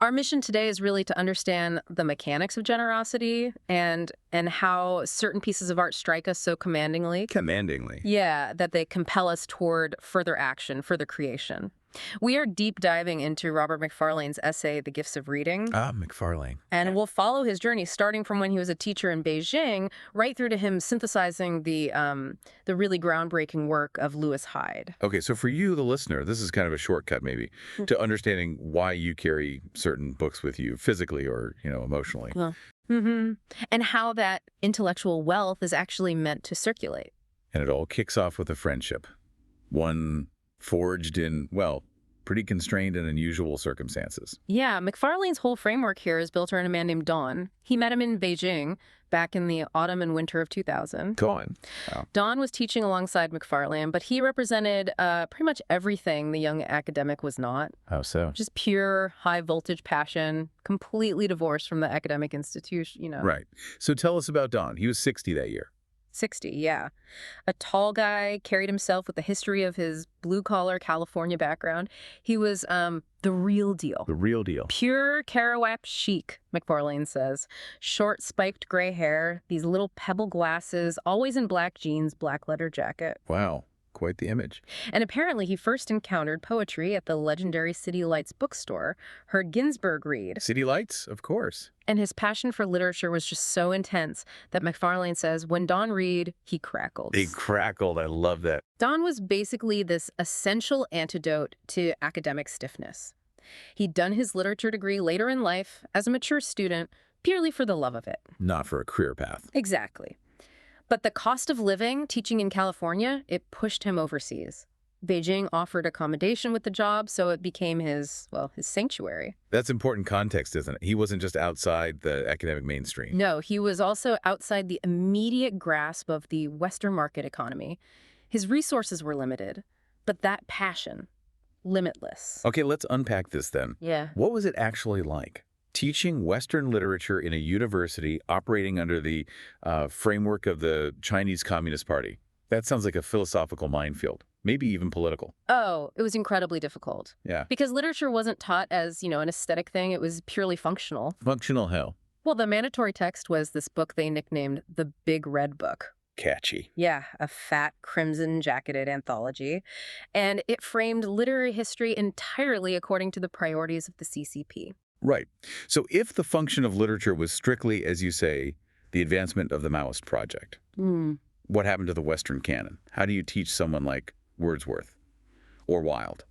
Our mission today is really to understand the mechanics of generosity and how certain pieces of art strike us so commandingly. Commandingly. Yeah, that they compel us toward further action, further creation. We are deep diving into Robert Macfarlane's essay, The Gifts of Reading. Ah, Macfarlane. And we'll follow his journey starting from when he was a teacher in Beijing, right through to him synthesizing the really groundbreaking work of Hyde. Okay, so for you, the listener, this is kind of a shortcut maybe to understanding why you carry certain books with you physically or, emotionally. Well, and how that intellectual wealth is actually meant to circulate. And it all kicks off with a friendship. One forged in, well, pretty constrained and unusual circumstances. Yeah, Macfarlane's whole framework here is built around a man named Don. He met him in Beijing back in the autumn and winter of 2000. Don. Wow. Don was teaching alongside Macfarlane, but he represented pretty much everything the young academic was not. How so? Just pure high-voltage passion, completely divorced from the academic institution, Right. So tell us about Don. He was 60 that year. 60, yeah. A tall guy, carried himself with the history of his blue-collar California background. He was the real deal. The real deal. Pure Kerouac chic, Macfarlane says. Short, spiked gray hair, these little pebble glasses, always in black jeans, black leather jacket. Wow. Quite the image. And apparently he first encountered poetry at the legendary City Lights bookstore, heard Ginsberg read. City Lights, of course. And his passion for literature was just so intense that Macfarlane says when Don read, he crackled. He crackled. I love that. Don was basically this essential antidote to academic stiffness. He'd done his literature degree later in life as a mature student, purely for the love of it. Not for a career path. Exactly. But the cost of living, teaching in California, it pushed him overseas. Beijing offered accommodation with the job, so it became his sanctuary. That's important context, isn't it? He wasn't just outside the academic mainstream. No, he was also outside the immediate grasp of the Western market economy. His resources were limited, but that passion, limitless. Okay, let's unpack this then. Yeah. What was it actually like? Teaching Western literature in a university operating under the framework of the Chinese Communist Party. That sounds like a philosophical minefield, maybe even political. Oh, it was incredibly difficult. Yeah. Because literature wasn't taught as, an aesthetic thing. It was purely functional. Functional hell. Well, the mandatory text was this book they nicknamed the Big Red Book. Catchy. Yeah, a fat, crimson-jacketed anthology. And it framed literary history entirely according to the priorities of the CCP. Right. So if the function of literature was strictly, as you say, the advancement of the Maoist project, what happened to the Western canon? How do you teach someone like Wordsworth or Wilde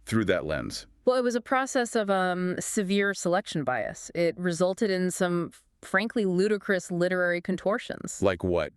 through that lens? Well, it was a process of severe selection bias. It resulted in some, frankly, ludicrous literary contortions. Like what?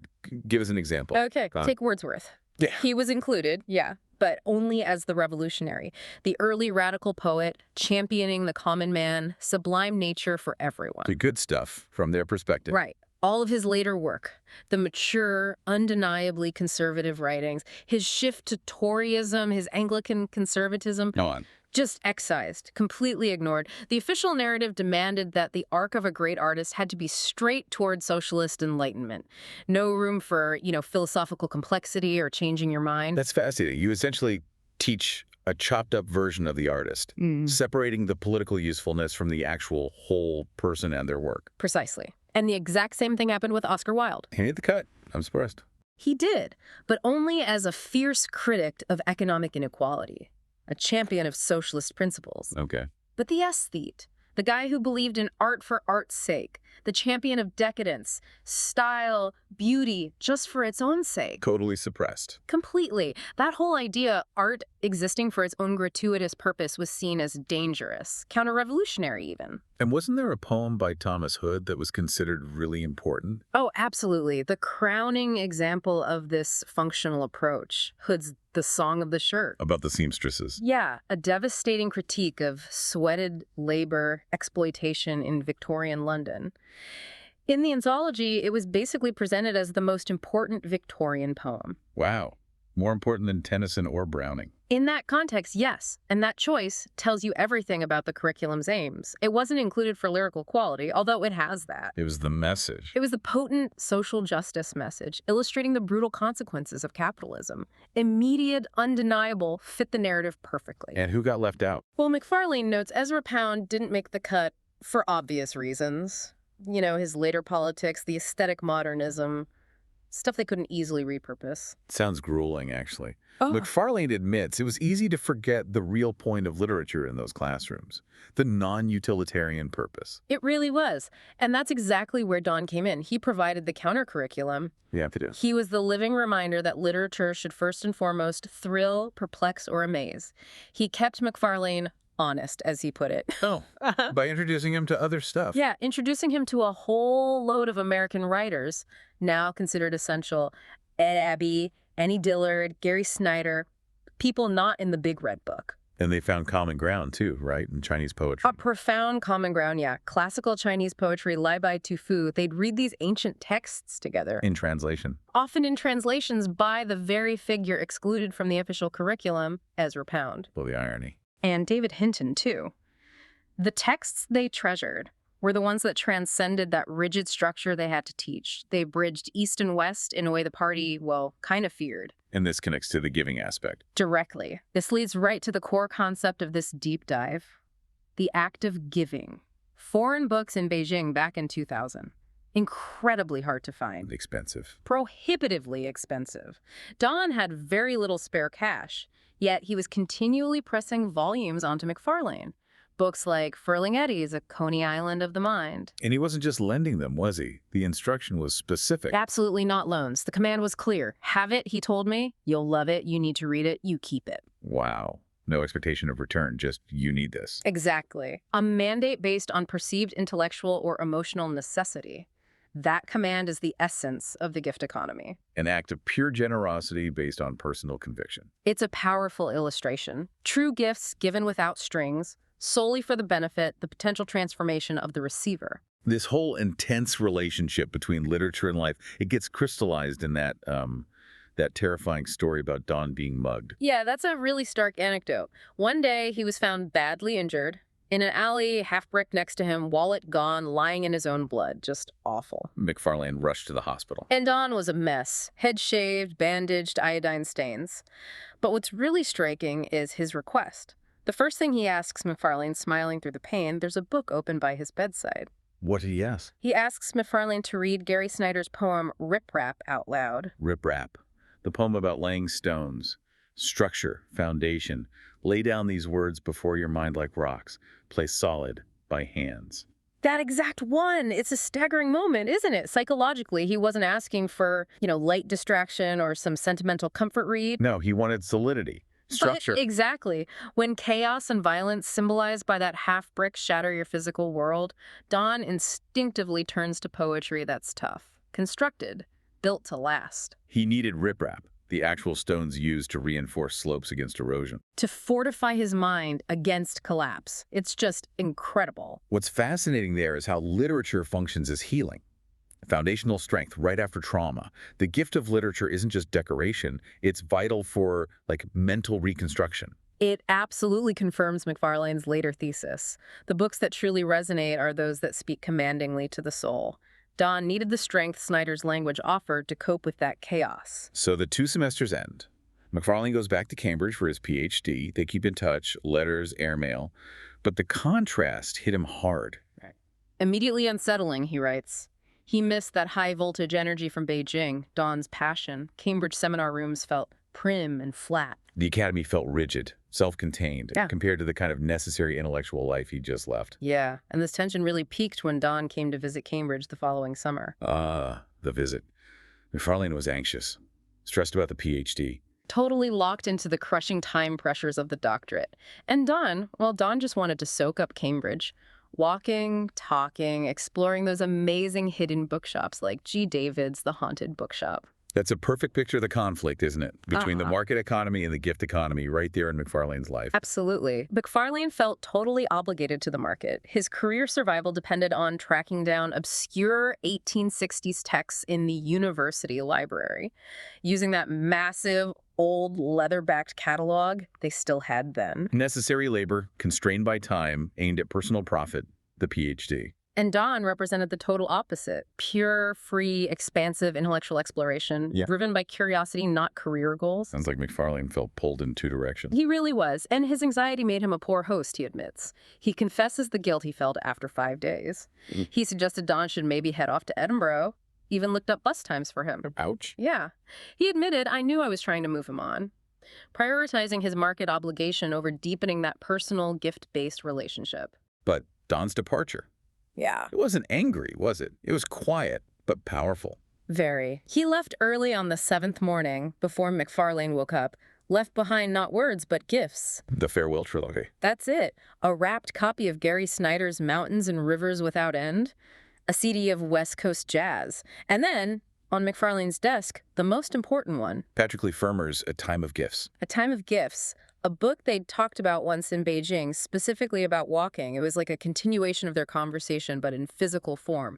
Give us an example. Okay, take Wordsworth. Yeah. He was included, yeah, but only as the revolutionary, the early radical poet, championing the common man, sublime nature for everyone. The good stuff from their perspective. Right. All of his later work, the mature, undeniably conservative writings, his shift to Toryism, his Anglican conservatism, Go on. just excised, completely ignored. The official narrative demanded that the arc of a great artist had to be straight toward socialist enlightenment. No room for, philosophical complexity or changing your mind. That's fascinating. You essentially teach a chopped up version of the artist, separating the political usefulness from the actual whole person and their work. Precisely. And the exact same thing happened with Oscar Wilde. He made the cut. I'm surprised. He did, but only as a fierce critic of economic inequality, a champion of socialist principles. Okay. But the aesthete, the guy who believed in art for art's sake, the champion of decadence, style, beauty, just for its own sake. Totally suppressed. Completely. That whole idea, art existing for its own gratuitous purpose, was seen as dangerous, counter-revolutionary even. And wasn't there a poem by Thomas Hood that was considered really important? Oh, absolutely. The crowning example of this functional approach, Hood's The Song of the Shirt. About the seamstresses. Yeah, a devastating critique of sweated labor exploitation in Victorian London. In the anthology, it was basically presented as the most important Victorian poem. Wow. More important than Tennyson or Browning. In that context, yes, and that choice tells you everything about the curriculum's aims. It wasn't included for lyrical quality, although it has that. It was the message. It was the potent social justice message, illustrating the brutal consequences of capitalism. Immediate, undeniable, fit the narrative perfectly. And who got left out? Well, Macfarlane notes Ezra Pound didn't make the cut for obvious reasons. You know, his later politics, the aesthetic modernism, stuff they couldn't easily repurpose. Sounds grueling, actually. Oh. Macfarlane admits it was easy to forget the real point of literature in those classrooms, the non-utilitarian purpose. It really was. And that's exactly where Don came in. He provided the counter-curriculum. Yeah, they do. He was the living reminder that literature should first and foremost thrill, perplex, or amaze. He kept Macfarlane honest, as he put it. Oh, by introducing him to other stuff. Yeah, introducing him to a whole load of American writers, now considered essential. Ed Abbey, Annie Dillard, Gary Snyder, people not in the big red book. And they found common ground, too, right, in Chinese poetry. A profound common ground, yeah. Classical Chinese poetry, Lai Bai Tu Fu, they'd read these ancient texts together. In translation. Often in translations by the very figure excluded from the official curriculum, Ezra Pound. Well, the irony. And David Hinton, too. The texts they treasured were the ones that transcended that rigid structure they had to teach. They bridged East and West in a way the party, well, kind of feared. And this connects to the giving aspect. Directly. This leads right to the core concept of this deep dive, the act of giving. Foreign books in Beijing back in 2000. Incredibly hard to find. Expensive. Prohibitively expensive. Don had very little spare cash, yet he was continually pressing volumes onto Macfarlane. Books like Ferlinghetti's A Coney Island of the Mind. And he wasn't just lending them, was he? The instruction was specific. Absolutely not loans. The command was clear. Have it, he told me. You'll love it. You need to read it. You keep it. Wow. No expectation of return, just you need this. Exactly. A mandate based on perceived intellectual or emotional necessity. That command is the essence of the gift economy. An act of pure generosity based on personal conviction. It's a powerful illustration. True gifts given without strings, solely for the benefit, the potential transformation of the receiver. This whole intense relationship between literature and life, it gets crystallized in that terrifying story about Don being mugged. Yeah, that's a really stark anecdote. One day, he was found badly injured. In an alley, half-brick next to him, wallet gone, lying in his own blood. Just awful. Macfarlane rushed to the hospital. And Don was a mess. Head shaved, bandaged, iodine stains. But what's really striking is his request. The first thing he asks Macfarlane, smiling through the pain, there's a book open by his bedside. What did he ask? He asks Macfarlane to read Gary Snyder's poem Rip Rap out loud. Rip Rap. The poem about laying stones. Structure, foundation. Lay down these words before your mind like rocks. Place solid by hands. That exact one. It's a staggering moment, isn't it? Psychologically, he wasn't asking for, light distraction or some sentimental comfort read. No, he wanted solidity. Structure. But exactly. When chaos and violence symbolized by that half-brick shatter your physical world, Don instinctively turns to poetry that's tough, constructed, built to last. He needed riprap, the actual stones used to reinforce slopes against erosion. To fortify his mind against collapse. It's just incredible. What's fascinating there is how literature functions as healing. Foundational strength right after trauma. The gift of literature isn't just decoration, it's vital for, mental reconstruction. It absolutely confirms Macfarlane's later thesis. The books that truly resonate are those that speak commandingly to the soul. Don needed the strength Snyder's language offered to cope with that chaos. So the 2 semesters end. Macfarlane goes back to Cambridge for his PhD. They keep in touch, letters, airmail. But the contrast hit him hard. Right. Immediately unsettling, he writes. He missed that high-voltage energy from Beijing, Don's passion. Cambridge seminar rooms felt prim and flat. The academy felt rigid, self-contained, compared to the kind of necessary intellectual life he just left. Yeah, and this tension really peaked when Don came to visit Cambridge the following summer. The visit. Macfarlane was anxious, stressed about the PhD. Totally locked into the crushing time pressures of the doctorate. And Don just wanted to soak up Cambridge. Walking, talking, exploring those amazing hidden bookshops like G. David's The Haunted Bookshop. That's a perfect picture of the conflict, isn't it? Between the market economy and the gift economy right there in Macfarlane's life. Absolutely. Macfarlane felt totally obligated to the market. His career survival depended on tracking down obscure 1860s texts in the university library. Using that massive, old leather-backed catalog they still had then. Necessary labor, constrained by time, aimed at personal profit, the PhD. And Don represented the total opposite. Pure, free, expansive intellectual exploration, driven by curiosity, not career goals. Sounds like Macfarlane felt pulled in two directions. He really was, and his anxiety made him a poor host, he admits. He confesses the guilt he felt after 5 days. He suggested Don should maybe head off to Edinburgh, even looked up bus times for him. Ouch. Yeah. He admitted, I knew I was trying to move him on, prioritizing his market obligation over deepening that personal, gift-based relationship. But Don's departure. Yeah. It wasn't angry, was it? It was quiet, but powerful. Very. He left early on the 7th morning, before Macfarlane woke up, left behind not words, but gifts. The farewell trilogy. That's it. A wrapped copy of Gary Snyder's Mountains and Rivers Without End, a CD of West Coast jazz, and then, on Macfarlane's desk, the most important one. Patrick Leigh Fermor's A Time of Gifts. A Time of Gifts. A book they'd talked about once in Beijing, specifically about walking. It was like a continuation of their conversation, but in physical form.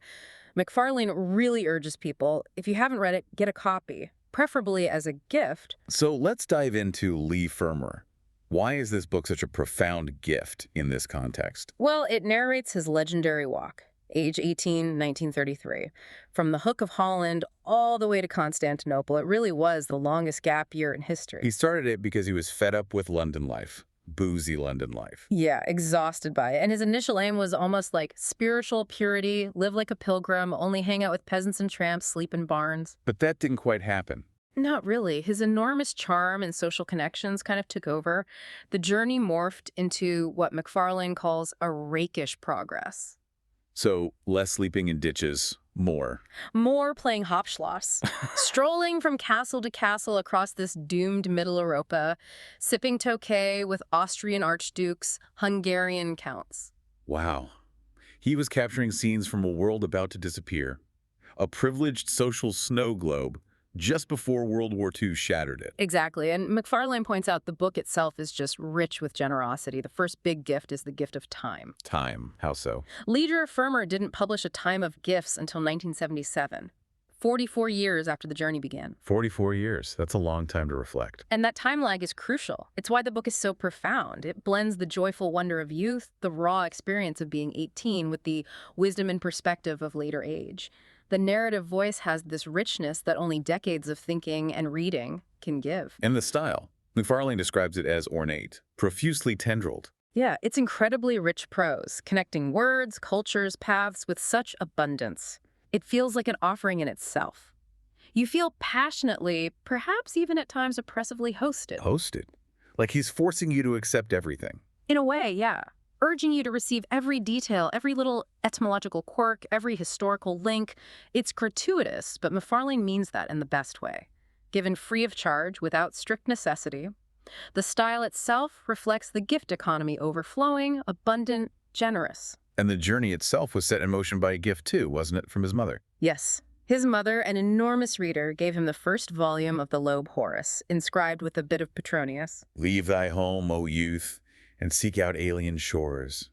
Macfarlane really urges people, if you haven't read it, get a copy, preferably as a gift. So let's dive into Leigh Fermor. Why is this book such a profound gift in this context? Well, it narrates his legendary walk, age 18, 1933. From the Hook of Holland all the way to Constantinople, it really was the longest gap year in history. He started it because he was fed up with London life, boozy London life. Yeah, exhausted by it. And his initial aim was almost like spiritual purity, live like a pilgrim, only hang out with peasants and tramps, sleep in barns. But that didn't quite happen. Not really. His enormous charm and social connections kind of took over. The journey morphed into what Macfarlane calls a rakish progress. So less sleeping in ditches, more. More playing Hopschloss, strolling from castle to castle across this doomed Middle Europa, sipping Tokay with Austrian archdukes, Hungarian counts. Wow. He was capturing scenes from a world about to disappear, a privileged social snow globe, just before World War II shattered it. Exactly. And Macfarlane points out the book itself is just rich with generosity. The first big gift is the gift of time. Time. How so? Leader Fermor didn't publish A Time of Gifts until 1977, 44 years after the journey began. 44 years. That's a long time to reflect. And that time lag is crucial. It's why the book is so profound. It blends the joyful wonder of youth, the raw experience of being 18, with the wisdom and perspective of later age. The narrative voice has this richness that only decades of thinking and reading can give. And the style. Macfarlane describes it as ornate, profusely tendrilled. Yeah, it's incredibly rich prose, connecting words, cultures, paths with such abundance. It feels like an offering in itself. You feel passionately, perhaps even at times oppressively hosted. Hosted? Like he's forcing you to accept everything. In a way, yeah. Urging you to receive every detail, every little etymological quirk, every historical link. It's gratuitous, but Macfarlane means that in the best way. Given free of charge, without strict necessity. The style itself reflects the gift economy, overflowing, abundant, generous. And the journey itself was set in motion by a gift too, wasn't it, from his mother? Yes. His mother, an enormous reader, gave him the first volume of the Loeb Horace, inscribed with a bit of Petronius. Leave thy home, O youth, and seek out alien shores.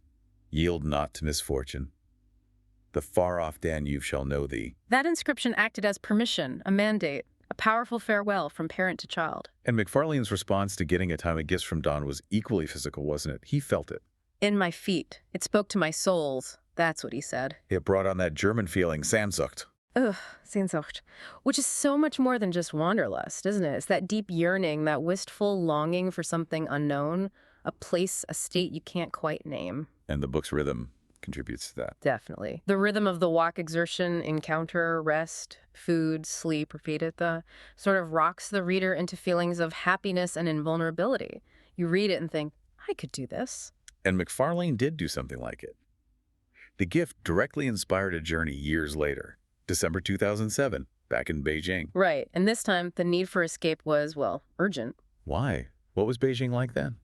Yield not to misfortune. The far-off Danube shall know thee. That inscription acted as permission, a mandate, a powerful farewell from parent to child. And Macfarlane's response to getting A Time of Gifts from Don was equally physical, wasn't it? He felt it. In my feet. It spoke to my souls. That's what he said. It brought on that German feeling, Sehnsucht. Ugh, Sehnsucht. Which is so much more than just wanderlust, isn't it? It's that deep yearning, that wistful longing for something unknown, a place, a state you can't quite name. And the book's rhythm contributes to that. Definitely. The rhythm of the walk, exertion, encounter, rest, food, sleep, repeat it, the sort of rocks the reader into feelings of happiness and invulnerability. You read it and think, I could do this. And Macfarlane did do something like it. The gift directly inspired a journey years later, December 2007, back in Beijing. Right. And this time, the need for escape was, well, urgent. Why? What was Beijing like then?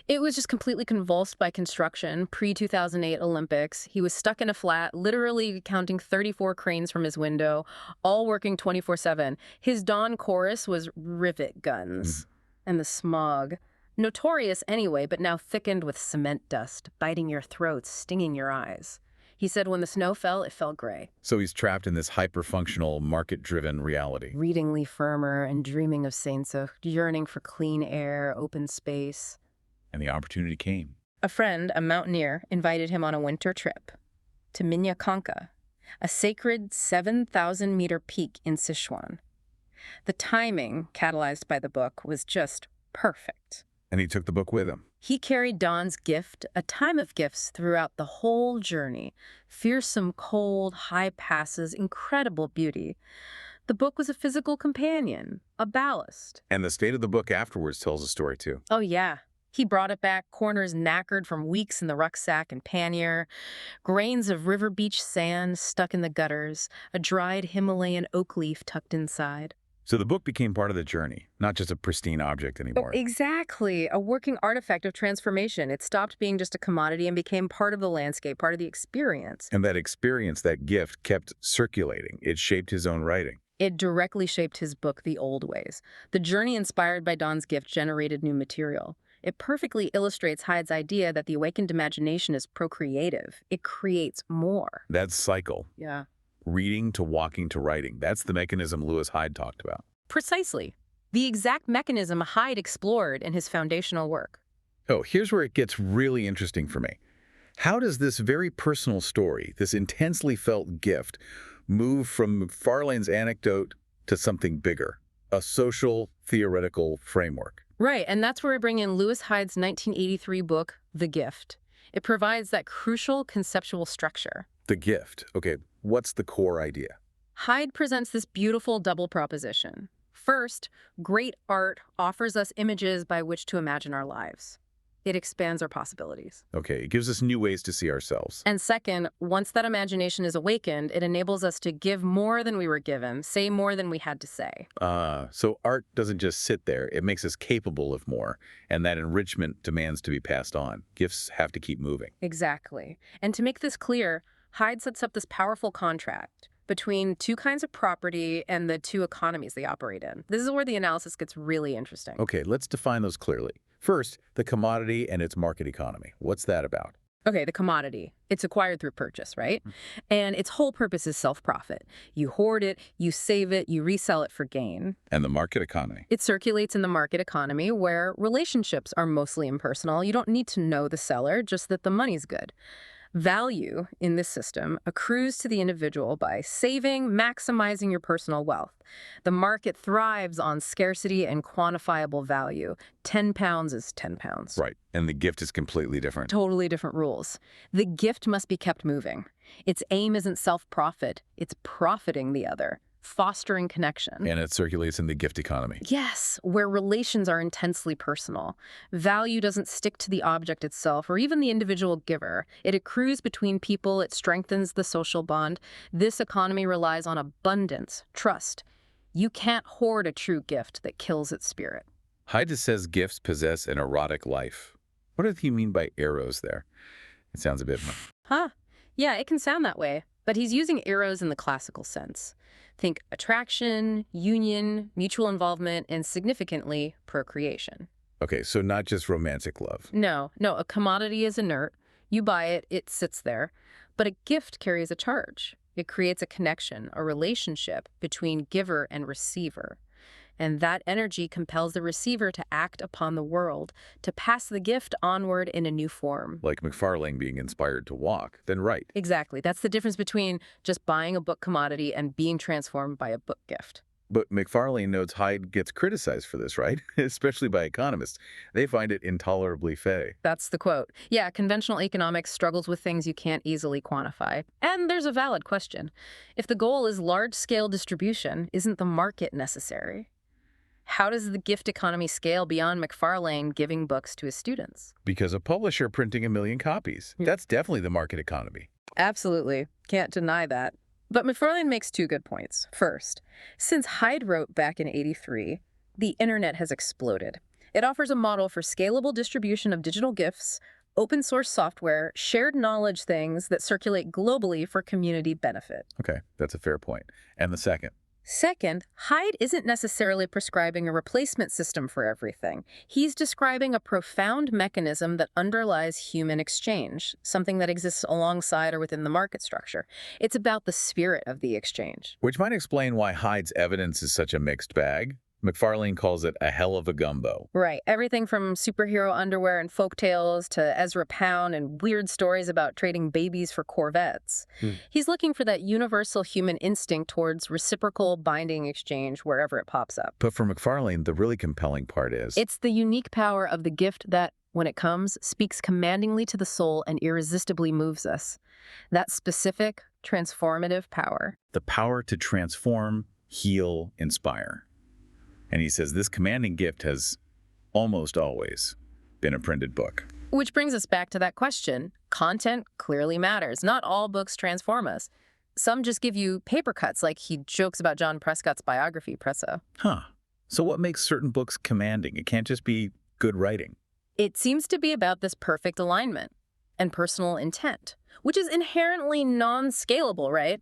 It was just completely convulsed by construction, pre-2008 Olympics. He was stuck in a flat, literally counting 34 cranes from his window, all working 24/7. His dawn chorus was rivet guns. And the smog. Notorious anyway, but now thickened with cement dust, biting your throats, stinging your eyes. He said when the snow fell, it felt gray. So he's trapped in this hyper-functional, market-driven reality. Reading Leigh Fermor and dreaming of Saints, yearning for clean air, open space. And the opportunity came. A friend, a mountaineer, invited him on a winter trip to Minyakanka, a sacred 7,000-meter peak in Sichuan. The timing, catalyzed by the book, was just perfect. And he took the book with him. He carried Dawn's gift, a time of gifts, throughout the whole journey. Fearsome cold, high passes, incredible beauty. The book was a physical companion, a ballast. And the state of the book afterwards tells a story, too. Oh, yeah. He brought it back, corners knackered from weeks in the rucksack and pannier, grains of river beach sand stuck in the gutters, a dried Himalayan oak leaf tucked inside. So the book became part of the journey, not just a pristine object anymore. Exactly. A working artifact of transformation. It stopped being just a commodity and became part of the landscape, part of the experience. And that experience, that gift, kept circulating. It shaped his own writing. It directly shaped his book, The Old Ways. The journey inspired by Dawn's gift generated new material. It perfectly illustrates Hyde's idea that the awakened imagination is procreative. It creates more. That cycle. Yeah. Reading to walking to writing. That's the mechanism Lewis Hyde talked about. Precisely. The exact mechanism Hyde explored in his foundational work. Oh, here's where it gets really interesting for me. How does this very personal story, this intensely felt gift, move from Macfarlane's anecdote to something bigger, a social, theoretical framework? Right, and that's where we bring in Lewis Hyde's 1983 book, The Gift. It provides that crucial conceptual structure. The gift. Okay, what's the core idea? Hyde presents this beautiful double proposition. First, great art offers us images by which to imagine our lives. It expands our possibilities. Okay, it gives us new ways to see ourselves. And second, once that imagination is awakened, it enables us to give more than we were given, say more than we had to say. So art doesn't just sit there. It makes us capable of more, and that enrichment demands to be passed on. Gifts have to keep moving. Exactly. And to make this clear, Hyde sets up this powerful contract between two kinds of property and the two economies they operate in. This is where the analysis gets really interesting. Okay, let's define those clearly. First, the commodity and its market economy. What's that about? Okay, the commodity. It's acquired through purchase, right? And its whole purpose is self-profit. You hoard it, you save it, you resell it for gain. And the market economy. It circulates in the market economy where relationships are mostly impersonal. You don't need to know the seller, just that the money's good. Value in this system accrues to the individual by saving, maximizing your personal wealth. The market thrives on scarcity and quantifiable value. 10 pounds is 10 pounds. Right, and the gift is completely different. Totally different rules. The gift must be kept moving. Its aim isn't self-profit, it's profiting the other, fostering connection. And it circulates in the gift economy. Yes, where relations are intensely personal. Value doesn't stick to the object itself or even the individual giver. It accrues between people, it strengthens the social bond. This economy relies on abundance, trust. You can't hoard a true gift that kills its spirit. Hyde says gifts possess an erotic life. What does he mean by eros there? It sounds a bit... Yeah, it can sound that way, but he's using eros in the classical sense. Think attraction, union, mutual involvement, and significantly, procreation. Okay, so not just romantic love. No, a commodity is inert. You buy it, it sits there. But a gift carries a charge. It creates a connection, a relationship between giver and receiver. And that energy compels the receiver to act upon the world, to pass the gift onward in a new form. Like Macfarlane being inspired to walk, then write. Exactly. That's the difference between just buying a book commodity and being transformed by a book gift. But Macfarlane notes Hyde gets criticized for this, right? Especially by economists. They find it intolerably fey. That's the quote. Yeah, conventional economics struggles with things you can't easily quantify. And there's a valid question. If the goal is large-scale distribution, isn't the market necessary? How does the gift economy scale beyond Macfarlane giving books to his students? Because a publisher printing 1 million copies. That's definitely the market economy. Absolutely. Can't deny that. But Macfarlane makes two good points. First, since Hyde wrote back in '83, the internet has exploded. It offers a model for scalable distribution of digital gifts, open source software, shared knowledge things that circulate globally for community benefit. Okay, that's a fair point. And the second? Second, Hyde isn't necessarily prescribing a replacement system for everything. He's describing a profound mechanism that underlies human exchange, something that exists alongside or within the market structure. It's about the spirit of the exchange. Which might explain why Hyde's evidence is such a mixed bag. Macfarlane calls it a hell of a gumbo. Right. Everything from superhero underwear and folktales to Ezra Pound and weird stories about trading babies for Corvettes. He's looking for that universal human instinct towards reciprocal binding exchange wherever it pops up. But for Macfarlane, the really compelling part is It's the unique power of the gift that, when it comes, speaks commandingly to the soul and irresistibly moves us. That specific, transformative power. the power to transform, heal, inspire. And he says this commanding gift has almost always been a printed book. Which brings us back to that question. Content clearly matters. Not all books transform us. Some just give you paper cuts, like he jokes about John Prescott's biography, Presso. Huh. So what makes certain books commanding? It can't just be good writing. It seems to be about this perfect alignment and personal intent, which is inherently non-scalable, right?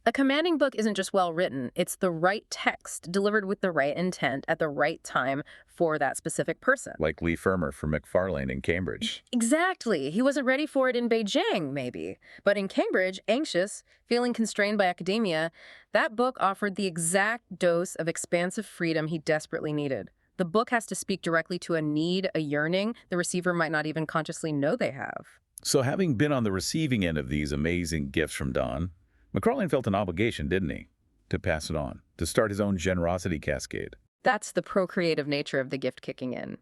A commanding book isn't just well-written. It's the right text delivered with the right intent at the right time for that specific person. Like Leigh Fermor from Macfarlane in Cambridge. Exactly. He wasn't ready for it in Beijing, maybe. But in Cambridge, anxious, feeling constrained by academia, that book offered the exact dose of expansive freedom he desperately needed. The book has to speak directly to a need, a yearning the receiver might not even consciously know they have. So having been on the receiving end of these amazing gifts from Don, Macfarlane felt an obligation, didn't he? To pass it on, to start his own generosity cascade. That's the procreative nature of the gift kicking in.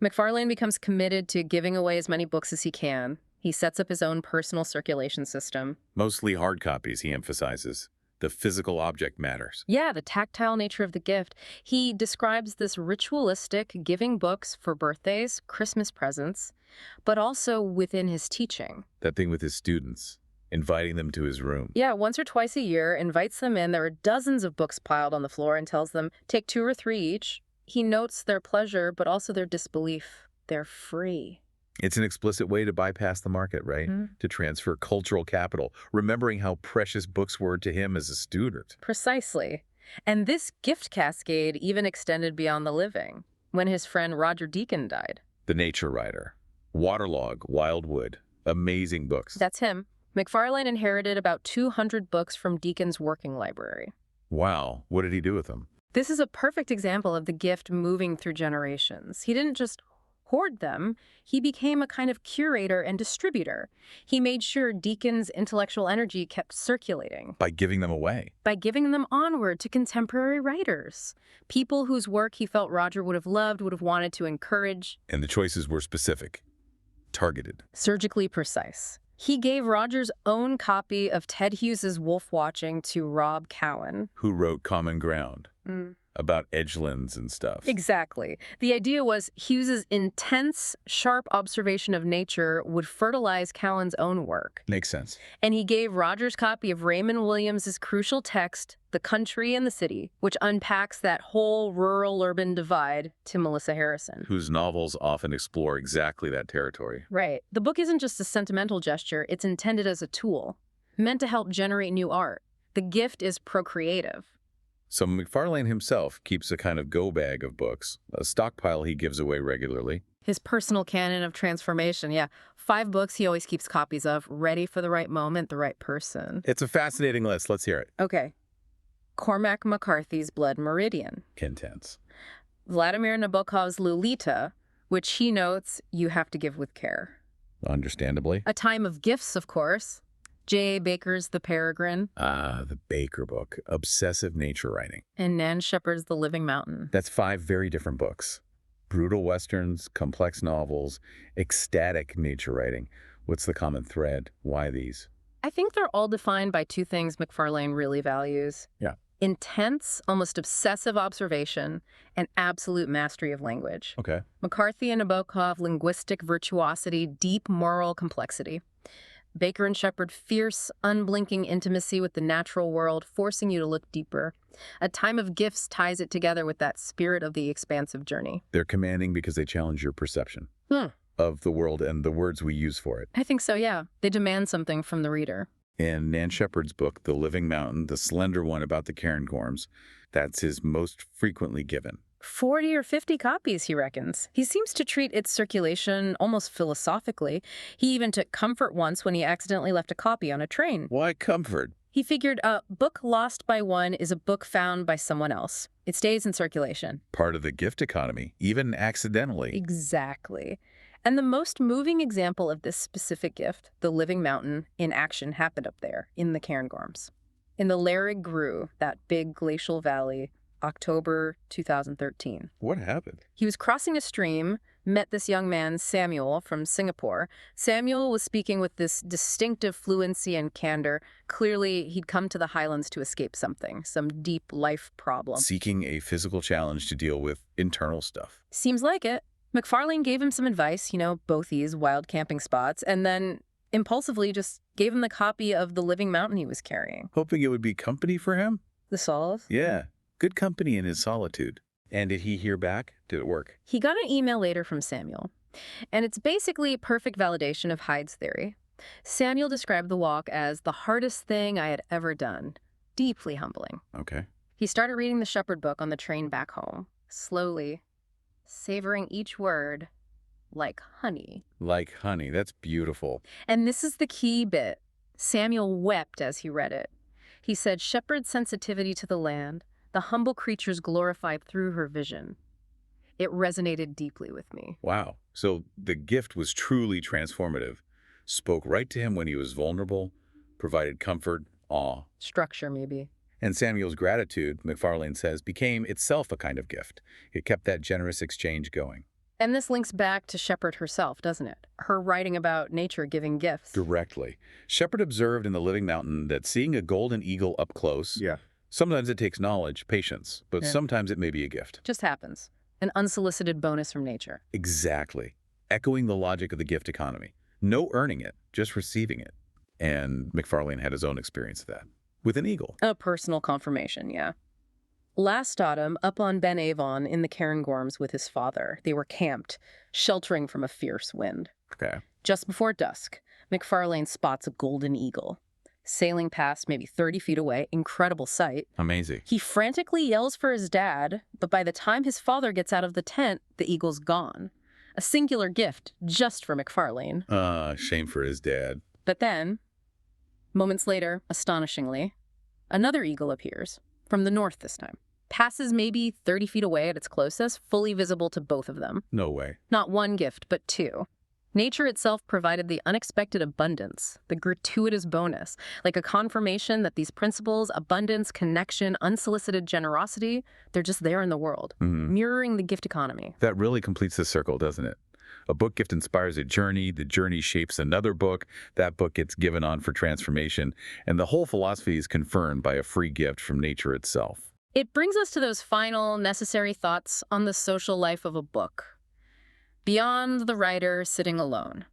Macfarlane becomes committed to giving away as many books as he can. He sets up his own personal circulation system. Mostly hard copies, he emphasizes. The physical object matters. Yeah, the tactile nature of the gift. He describes this ritualistic giving books for birthdays, Christmas presents, but also within his teaching. That thing with his students, inviting them to his room. Yeah, once or twice a year, invites them in. There are dozens of books piled on the floor and tells them, take 2 or 3 each. He notes their pleasure, but also their disbelief. They're free. It's an explicit way to bypass the market, right? To transfer cultural capital, remembering how precious books were to him as a student. Precisely. And this gift cascade even extended beyond the living, when his friend Roger Deacon died. The Nature Writer, Waterlog, Wildwood, amazing books. That's him. Macfarlane inherited about 200 books from Deacon's working library. Wow, what did he do with them? This is a perfect example of the gift moving through generations. He didn't just hoard them, he became a kind of curator and distributor. He made sure Deacon's intellectual energy kept circulating. By giving them away. By giving them onward to contemporary writers. People whose work he felt Roger would have loved, would have wanted to encourage. And the choices were specific, targeted. Surgically precise. He gave Roger's own copy of Ted Hughes's Wolf Watching to Rob Cowan. Who wrote Common Ground? About edgelands and stuff. Exactly. The idea was Hughes's intense, sharp observation of nature would fertilize Cowan's own work. Makes sense. And he gave Roger's copy of Raymond Williams's crucial text, The Country and the City, which unpacks that whole rural-urban divide, to Melissa Harrison. Whose novels often explore exactly that territory. Right. The book isn't just a sentimental gesture, it's intended as a tool, meant to help generate new art. The gift is procreative. So Macfarlane himself keeps a kind of go-bag of books, a stockpile he gives away regularly. His personal canon of transformation, yeah. 5 books he always keeps copies of, ready for the right moment, the right person. It's a fascinating list. Let's hear it. Okay. Cormac McCarthy's Blood Meridian. Intense. Vladimir Nabokov's Lolita, which he notes you have to give with care. Understandably. A Time of Gifts, of course. J.A. Baker's The Peregrine. Ah, the Baker book. Obsessive nature writing. And Nan Shepard's The Living Mountain. That's 5 very different books. Brutal westerns, complex novels, ecstatic nature writing. What's the common thread? Why these? I think they're all defined by 2 things Macfarlane really values. Yeah. Intense, almost obsessive observation, and absolute mastery of language. Okay. McCarthy and Nabokov, linguistic virtuosity, deep moral complexity. Baker and Shepard, fierce, unblinking intimacy with the natural world, forcing you to look deeper. A time of gifts ties it together with that spirit of the expansive journey. They're commanding because they challenge your perception of the world and the words we use for it. I think so, yeah. They demand something from the reader. In Nan Shepard's book, The Living Mountain, the slender one about the cairngorms, that's his most frequently given. 40 or 50 copies, he reckons. He seems to treat its circulation almost philosophically. He even took comfort once when he accidentally left a copy on a train. Why comfort? He figured a book lost by one is a book found by someone else. It stays in circulation. Part of the gift economy, even accidentally. Exactly. And the most moving example of this specific gift, the living mountain, in action happened up there, in the cairngorms. In the Leigh Grew, that big glacial valley, October 2013. What happened? He was crossing a stream, met this young man, Samuel, from Singapore. Samuel was speaking with this distinctive fluency and candor. Clearly, he'd come to the highlands to escape something, some deep life problem. Seeking a physical challenge to deal with internal stuff. Seems like it. Macfarlane gave him some advice, both these wild camping spots, and then impulsively just gave him the copy of The Living Mountain he was carrying. Hoping it would be company for him? The solace? Yeah. Good company in his solitude. And did he hear back? Did it work? He got an email later from Samuel, and it's basically perfect validation of Hyde's theory. Samuel described the walk as the hardest thing I had ever done. Deeply humbling. Okay. He started reading the Shepard book on the train back home, slowly, savoring each word like honey. Like honey. That's beautiful. And this is the key bit. Samuel wept as he read it. He said, Shepard's sensitivity to the land, the humble creatures glorified through her vision. It resonated deeply with me. Wow. So the gift was truly transformative. Spoke right to him when he was vulnerable, provided comfort, awe. Structure, maybe. And Samuel's gratitude, Macfarlane says, became itself a kind of gift. It kept that generous exchange going. And this links back to Shepard herself, doesn't it? Her writing about nature giving gifts. Directly. Shepard observed in The Living Mountain that seeing a golden eagle up close, sometimes it takes knowledge, patience, but sometimes it may be a gift. Just happens. An unsolicited bonus from nature. Exactly. Echoing the logic of the gift economy. No earning it, just receiving it. And Macfarlane had his own experience of that. With an eagle. A personal confirmation, yeah. Last autumn, up on Ben Avon in the cairngorms with his father, they were camped, sheltering from a fierce wind. Okay. Just before dusk, Macfarlane spots a golden eagle. Sailing past maybe 30 feet away, incredible sight. Amazing. He frantically yells for his dad, but by the time his father gets out of the tent, the eagle's gone. A singular gift just for Macfarlane. Shame for his dad. But then, moments later, astonishingly, another eagle appears, from the north this time. Passes maybe 30 feet away at its closest, fully visible to both of them. No way. Not one gift, but two. Nature itself provided the unexpected abundance, the gratuitous bonus, like a confirmation that these principles, abundance, connection, unsolicited generosity, they're just there in the world, mirroring the gift economy. That really completes the circle, doesn't it? A book gift inspires a journey, the journey shapes another book, that book gets given on for transformation, and the whole philosophy is confirmed by a free gift from nature itself. It brings us to those final, necessary thoughts on the social life of a book. Beyond the writer sitting alone,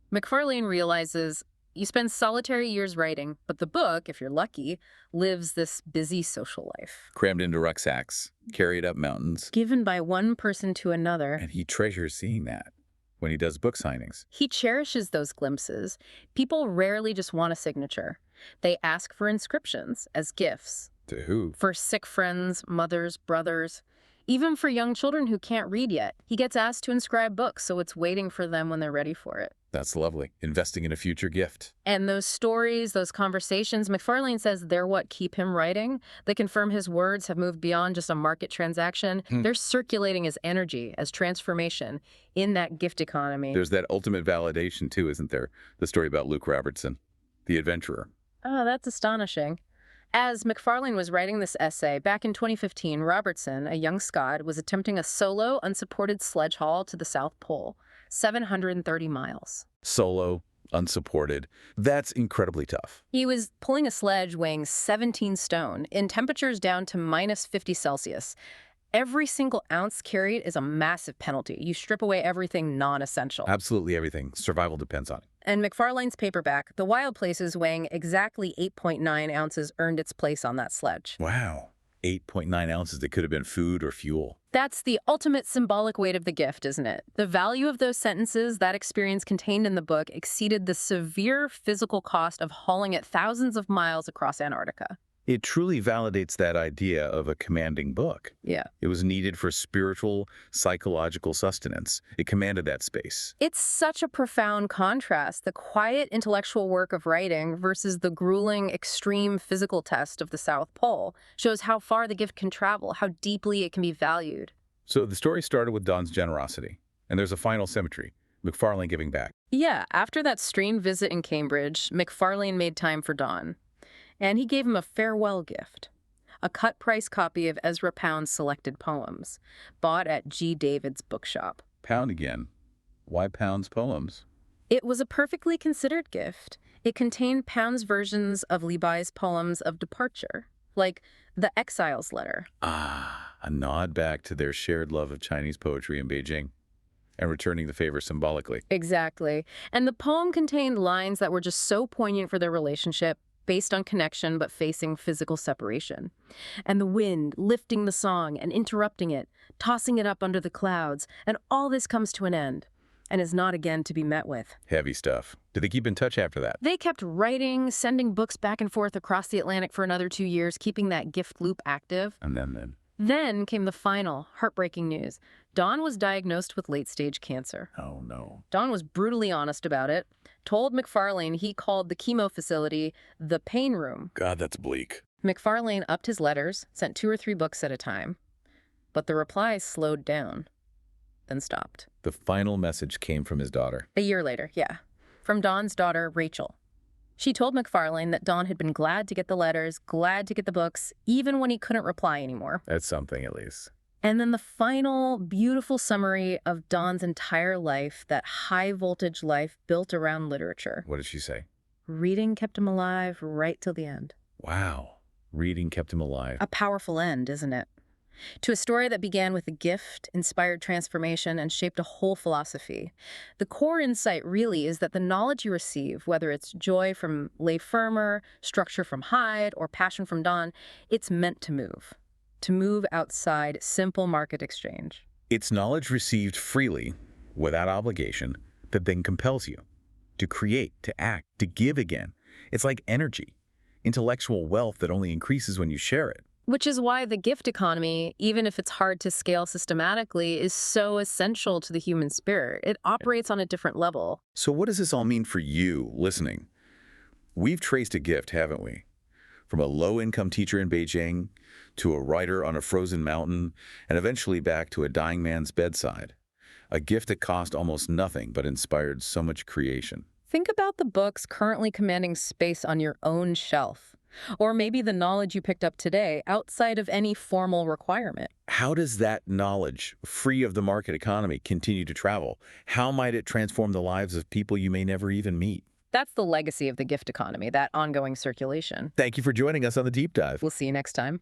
Macfarlane realizes you spend solitary years writing, but the book, if you're lucky, lives this busy social life. Crammed into rucksacks, carried up mountains. Given by one person to another. And he treasures seeing that when he does book signings. He cherishes those glimpses. People rarely just want a signature. They ask for inscriptions as gifts. To who? For sick friends, mothers, brothers. Even for young children who can't read yet. He gets asked to inscribe books, so it's waiting for them when they're ready for it. That's lovely. Investing in a future gift. And those stories, those conversations, Macfarlane says they're what keep him writing. They confirm his words have moved beyond just a market transaction. They're circulating as energy, as transformation in that gift economy. There's that ultimate validation, too, isn't there? The story about Luke Robertson, the adventurer. Oh, that's astonishing. As Macfarlane was writing this essay, back in 2015, Robertson, a young Scot, was attempting a solo, unsupported sledge haul to the South Pole, 730 miles. Solo, unsupported. That's incredibly tough. He was pulling a sledge weighing 17 stone, in temperatures down to minus 50 Celsius. Every single ounce carried is a massive penalty. You strip away everything non-essential. Absolutely everything. Survival depends on it. and Macfarlane's paperback, The Wild Places, weighing exactly 8.9 ounces, earned its place on that sledge. Wow. 8.9 ounces that could have been food or fuel. That's the ultimate symbolic weight of the gift, isn't it? The value of those sentences, that experience contained in the book, exceeded the severe physical cost of hauling it thousands of miles across Antarctica. It truly validates that idea of a commanding book. Yeah. It was needed for spiritual, psychological sustenance. It commanded that space. It's such a profound contrast, the quiet intellectual work of writing versus the grueling, extreme physical test of the South Pole shows how far the gift can travel, how deeply it can be valued. So the story started with Don's generosity, and there's a final symmetry, Macfarlane giving back. Yeah, after that strained visit in Cambridge, Macfarlane made time for Don. And he gave him a farewell gift, a cut-price copy of Ezra Pound's selected poems, bought at G. David's bookshop. Pound again. Why Pound's poems? It was a perfectly considered gift. It contained Pound's versions of Leigh's poems of departure, like The Exile's Letter. Ah, a nod back to their shared love of Chinese poetry in Beijing, and returning the favor symbolically. Exactly. And the poem contained lines that were just so poignant for their relationship, based on connection but facing physical separation. And the wind lifting the song and interrupting it, tossing it up under the clouds, and all this comes to an end and is not again to be met with. Heavy stuff. Did they keep in touch after that? They kept writing, sending books back and forth across the Atlantic for another 2 years, keeping that gift loop active. And then? Then came the final, heartbreaking news. Don was diagnosed with late-stage cancer. Oh, no. Don was brutally honest about it, told Macfarlane he called the chemo facility the pain room. God, that's bleak. Macfarlane upped his letters, sent 2 or 3 books at a time. But the replies slowed down, then stopped. The final message came from his daughter. A year later, yeah, from Don's daughter, Rachel. She told Macfarlane that Don had been glad to get the letters, glad to get the books, even when he couldn't reply anymore. That's something, at least. And then the final, beautiful summary of Don's entire life, that high-voltage life built around literature. What did she say? Reading kept him alive right till the end. Wow. Reading kept him alive. A powerful end, isn't it? To a story that began with a gift, inspired transformation, and shaped a whole philosophy. The core insight really is that the knowledge you receive, whether it's joy from Leigh Fermor, structure from Hyde, or passion from Don, it's meant to move outside simple market exchange. It's knowledge received freely, without obligation, that then compels you to create, to act, to give again. It's like energy, intellectual wealth that only increases when you share it. Which is why the gift economy, even if it's hard to scale systematically, is so essential to the human spirit. It operates on a different level. So what does this all mean for you, listening? We've traced a gift, haven't we? From a low-income teacher in Beijing, to a writer on a frozen mountain, and eventually back to a dying man's bedside. A gift that cost almost nothing but inspired so much creation. Think about the books currently commanding space on your own shelf. Or maybe the knowledge you picked up today outside of any formal requirement. How does that knowledge, free of the market economy, continue to travel? How might it transform the lives of people you may never even meet? That's the legacy of the gift economy, that ongoing circulation. Thank you for joining us on The Deep Dive. We'll see you next time.